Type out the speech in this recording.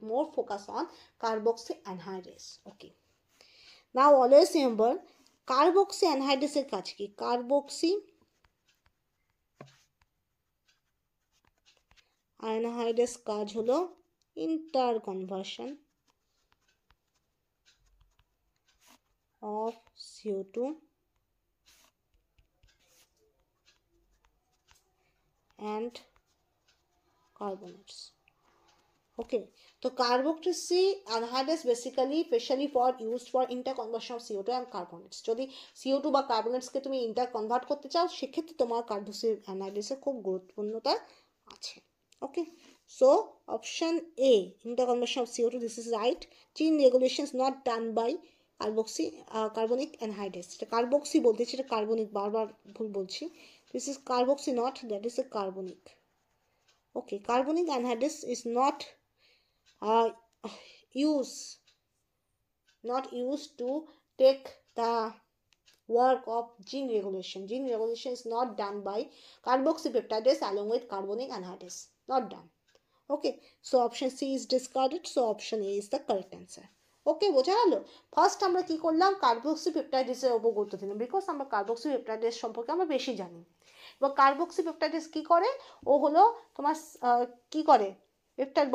more focus on carboxy anhydrase. Okay, now always remember carboxy anhydrase এর কাজ কি? carboxy anhydrase কাজ হলো interconversion of CO2 and carbonates. Okay, so carboxy anhydrase basically specially for used for interconversion of CO2 and carbonates. যদি CO2 বা carbonates কে তুমি interconvert করতে চাও সেক্ষেত্রে তোমার carboxy anhydrase খুব গুরুত্বপূর্ণতা আছে. Okay, so option A, interconversion of CO2, this is right. Chain regulation is not done by carboxy carbonic anhydrase. এটা carboxy বলতেছি, এটা carbonic, বারবার ভুল বলছি. This is carboxy not, that is a carbonic. Okay, carbonic anhydrase is not used to take the work of gene regulation. Gene regulation is not done by carboxy peptidase along with carbonic anhydrase. Not done. Okay, so option C is discarded. So option A is the correct answer. Okay, বোঝা গেল? First আমরা কি করলাম, carboxy পেপটাইডেসের উপর গুরুত্ব দিলাম, because আমরা carboxy peptidase সম্পর্কে আমরা বেশি জানি। এবার কার্বক্সি পেপটাইডেস কি করে, ও হলো তোমার কি করে, পেপটাইড